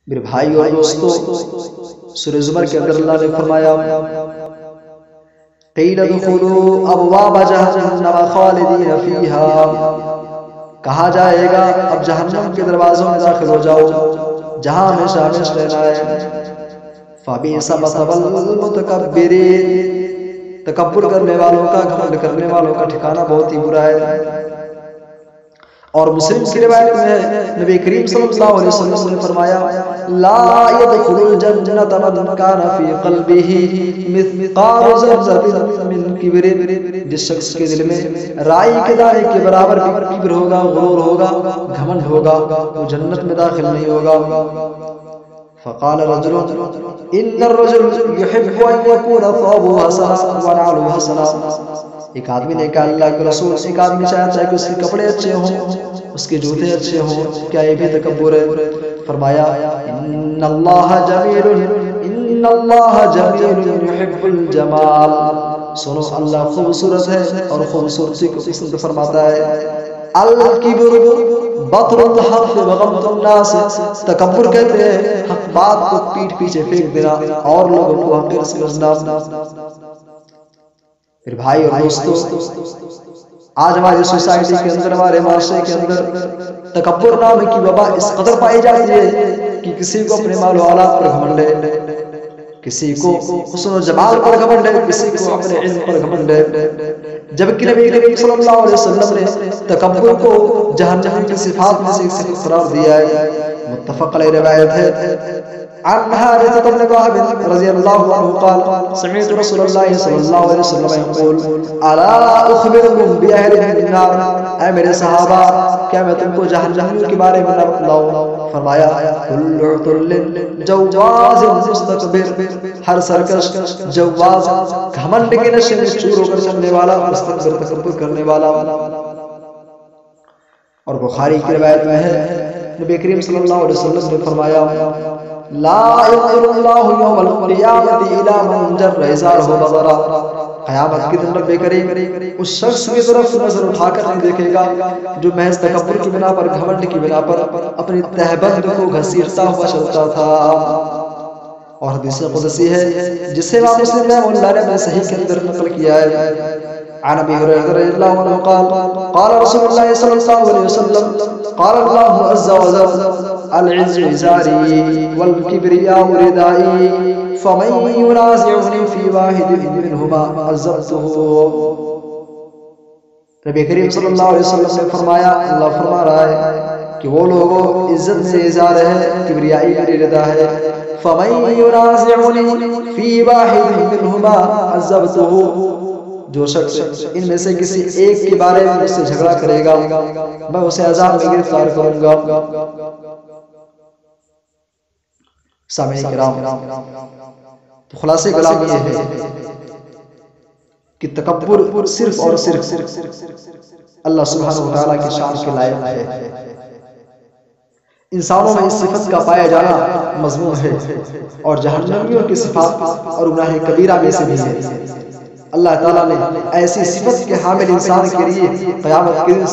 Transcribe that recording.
میرے بھائی اور دوستو، سورہ زمر کے اندر اللہ نے فرمایا قیل ادخلوا ابواب جہنم خالدین فیہا، کہا جائے گا اب جہنم کے دروازوں میں داخل ہو جاؤ جہاں ہمیشہ ہمیشہ رہنا ہے۔ فبئس مثوى المتکبرین، تکبر کرنے والوں کا، گھمنڈ کرنے والوں کا ٹھکانہ بہت ہی برا ہے۔ اور مسلم کی روایت میں نبی کریم صلی اللہ علیہ وسلم نے فرمایا لا يدخل الجنت من كان في قلبه مثقال ذرة من کبر، جس شخص کے دل میں رائی کے دانے کے برابر بھی کبر ہوگا، غرور ہوگا، گھمنڈ ہوگا، وہ جنت میں داخل نہیں ہوگا۔ فقال رجل ان الرجل يحب ان يكون ثوبه حسنا ونعله حسنا، ایک آدمی نے کہا اللہ کے رسول، ایک آدمی چاہتا ہے کہ اس کے کپڑے اچھے ہوں، اس کے جوتے اچھے ہوں، کیا یہ بھی تکبر ہے؟ فرمایا ان اللہ جمیل، ان اللہ جمیل یحب الجمال، سنو اللہ خوبصورت ہے اور خوبصورتی کو پسند فرماتا ہے۔ الکبر بطر الحق وغمط الناس، تکبر کہتے ہیں حق بات کو پیٹھ پیچھے پھینک دینا اور لوگوں کو حقیر سمجھنا۔ پھر بھائی اور دوستو، آج ہماری سوسائٹی کے اندر، ہمارے معاشرے کے اندر تکبر نام کی وبا اس قدر پائی جاتی ہے کہ کسی کو اپنے مال و اولاد پر گھمنڈ ہے، کسی کو حسن و جمال پر گھمنڈ ہے، کسی کو اپنے علم پر گھمنڈ ہے، جبکہ نبی کریم صلی اللہ علیہ وسلم نے تکبر کو جہنم کی صفات میں سے ایک صفت قرار دیا ہے۔ متفق علیہ روایت ہے عن حارثة بن وهب رضی اللہ عنہ قال سمعت رسول اللہ صلی اللہ علیہ وسلم يقول الا اخبركم باهل النار، اے میرے صحابہ کیا میں تم کو جہنم کے بارے میں نہ بتلاؤں؟ فرمایا كل عتل جواز مستكبر، ہر سرکش، جواز، گھمنڈ کے نشے میں چور ہو کر چلنے والا، مستكبر تکبر کرنے والا۔ اور بخاری کی روایت میں ہے نبی کریم صلی اللہ علیہ وسلم نے فرمایا لا ينظر الله يوم القيامة إلى من جر إزاره بغرا، قیامت کے دن رب کریم اس شخص کی طرف نظر اٹھا کر نہیں دیکھے گا جو محض تکبر کی بنا پر، گھمنڈ کی بنا پر اپنی تہبند کو گھسیٹتا ہوا چلتا تھا۔ اور حدیث قدسی ہے جسے امام مسلم رحمہ اللہ نے اپنے صحیح کے اندر نقل کیا ہے عن ابي هريره رضي الله عنه قال قال رسول الله صلى الله عليه وسلم قال الله عز وجل العز ازاري والكبرياء ردائي فمن ينازعني في واحد منهما عذبته۔ نبی کریم صلی اللہ علیہ وسلم نے فرمایا، اللہ فرما رہا ہے کہ وہ لوگوں عزت سے ازار ہے، کبریائی میری ردا ہے، فمن ينازعني في واحد منهما عذبته، جو شخص ان میں سے کسی ایک کے بارے میں مجھ سے جھگڑا کرے گا میں اسے عذاب میں گرفتار کروں گا۔ سامعین کرام، تو خلاصے کلام یہ ہے کہ تکبر صرف اور صرف اللہ سبحانہ وتعالیٰ کی شان کے لائق ہے۔ انسانوں میں اس صفت کا پایا جانا مذموم ہے، اور جہنمیوں کی صفات اور گناہ کبیرہ میں سے بھی ہے۔ اللہ تعالیٰ نے ایسی صفت کے حامل انسان کے لیے قیامت کے دن